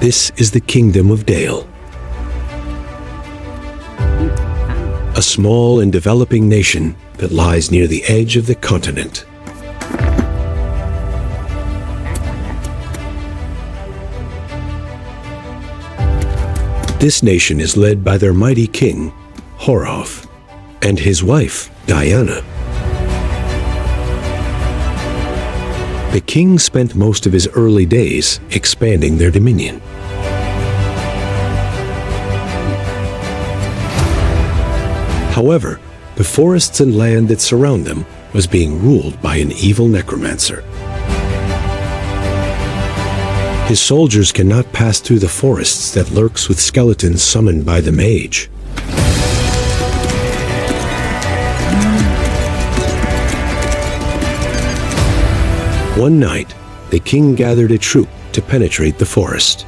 This is the Kingdom of Dale, a small and developing nation that lies near the edge of the continent. This nation is led by their mighty king, Horoth, and his wife, Diana. The king spent most of his early days expanding their dominion. However, the forests and land that surround them was being ruled by an evil necromancer. His soldiers cannot pass through the forests that lurks with skeletons summoned by the mage. One night, the king gathered a troop to penetrate the forest.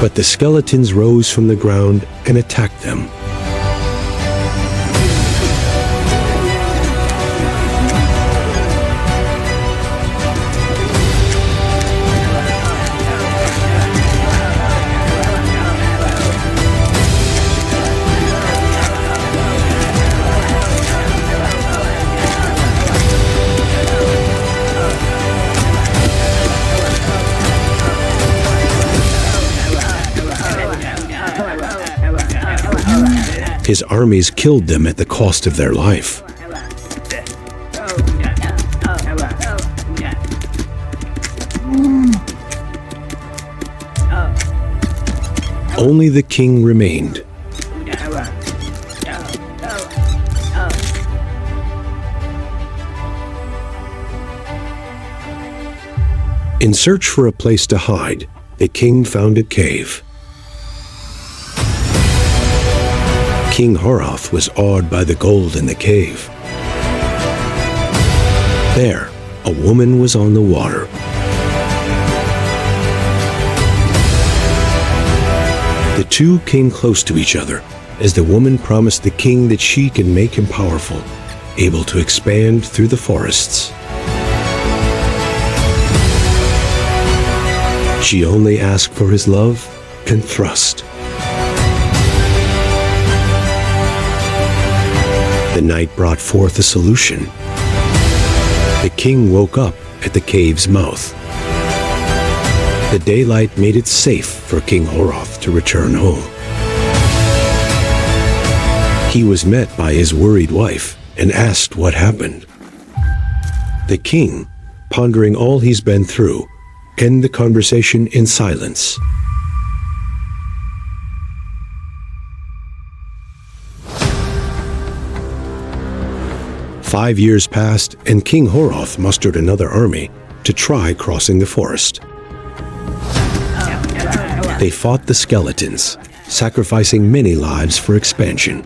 But the skeletons rose from the ground and attacked them. His armies killed them at the cost of their life. Only the king remained. In search for a place to hide, the king found a cave. King Horoth was awed by the gold in the cave. There, a woman was on the water. The two came close to each other as the woman promised the king that she can make him powerful, able to expand through the forests. She only asked for his love and trust. The night brought forth a solution. The king woke up at the cave's mouth. The daylight made it safe for King Horoth to return home. He was met by his worried wife and asked what happened. The king, pondering all he's been through, ended the conversation in silence. "5 years passed, and King Horoth mustered another army to try crossing the forest. They fought the skeletons, sacrificing many lives for expansion.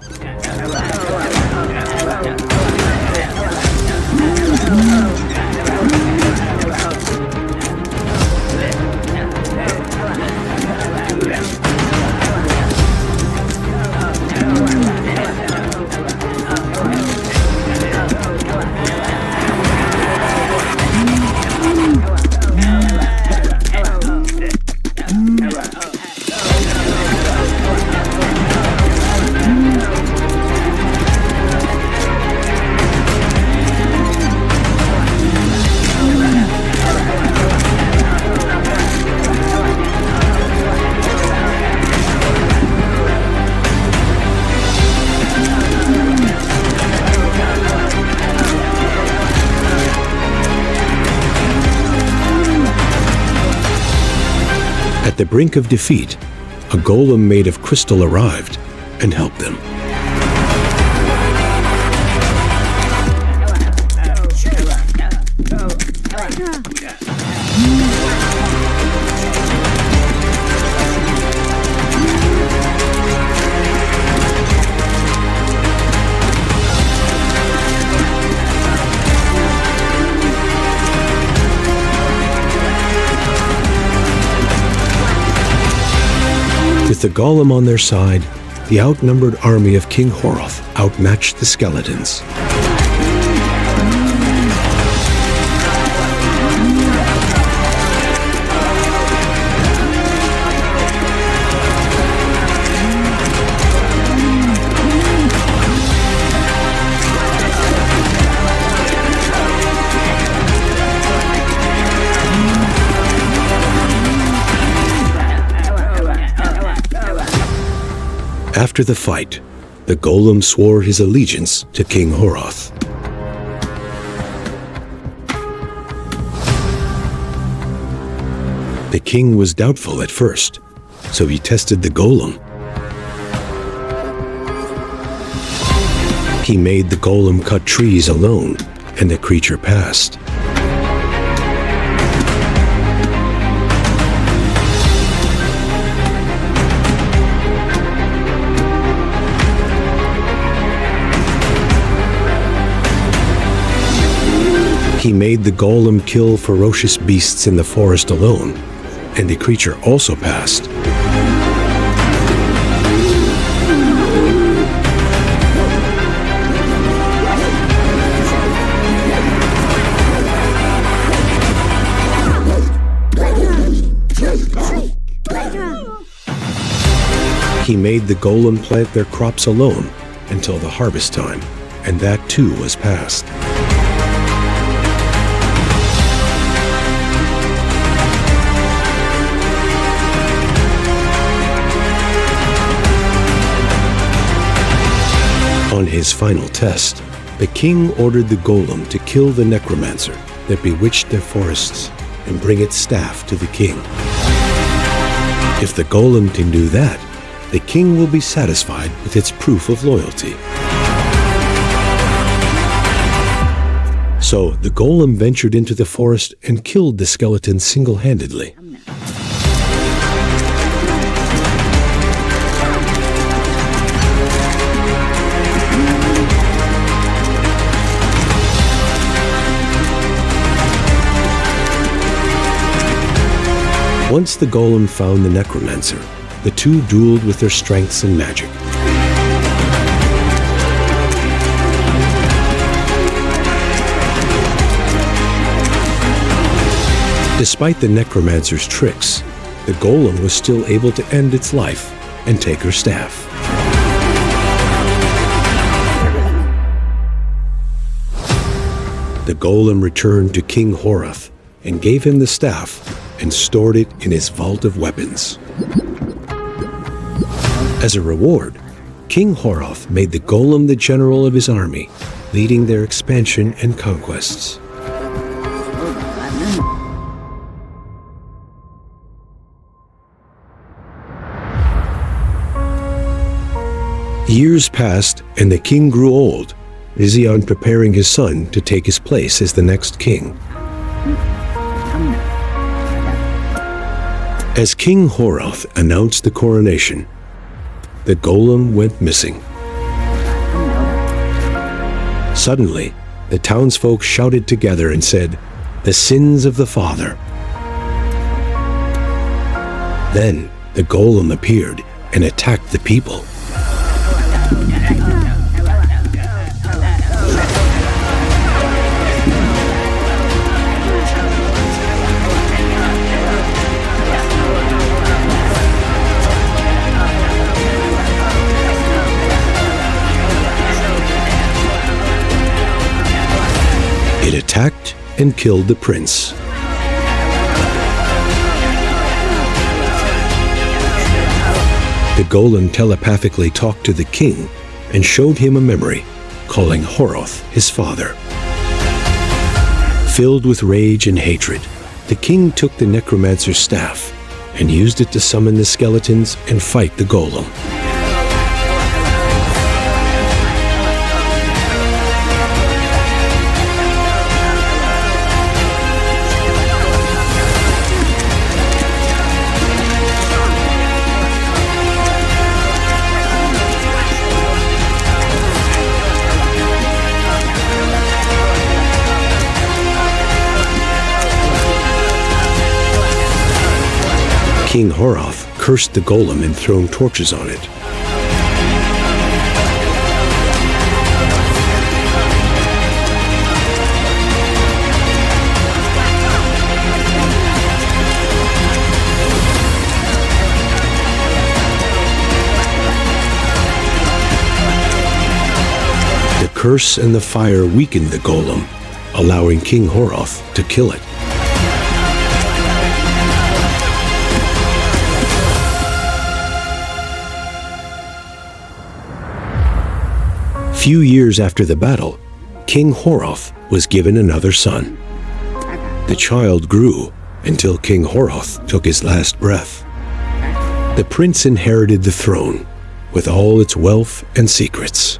At the brink of defeat, a golem made of crystal arrived and helped them. With the golem on their side, the outnumbered army of King Horoth outmatched the skeletons. After the fight, the Golem swore his allegiance to King Horoth. The king was doubtful at first, so he tested the Golem. He made the Golem cut trees alone, and the creature passed. He made the Golem kill ferocious beasts in the forest alone, and the creature also passed. He made the Golem plant their crops alone until the harvest time, and that too was past. On his final test, the king ordered the Golem to kill the necromancer that bewitched their forests and bring its staff to the king. If the Golem can do that, the king will be satisfied with its proof of loyalty. So the Golem ventured into the forest and killed the skeleton single-handedly. Once the Golem found the necromancer, the two dueled with their strengths and magic. Despite the necromancer's tricks, the Golem was still able to end its life and take her staff. The Golem returned to King Horoth and gave him the staff and stored it in his vault of weapons. As a reward, King Horoth made the Golem the general of his army, leading their expansion and conquests. Years passed, and the king grew old, busy on preparing his son to take his place as the next king. As King Horoth announced the coronation, the Golem went missing. Suddenly, the townsfolk shouted together and said, "The sins of the father." Then the Golem appeared and attacked the people. It attacked and killed the prince. The Golem telepathically talked to the king and showed him a memory, calling Horoth his father. Filled with rage and hatred, the king took the necromancer's staff and used it to summon the skeletons and fight the Golem. King Horoth cursed the Golem and thrown torches on it. The curse and the fire weakened the Golem, allowing King Horoth to kill it. Few years after the battle, King Horoth was given another son. The child grew until King Horoth took his last breath. The prince inherited the throne with all its wealth and secrets.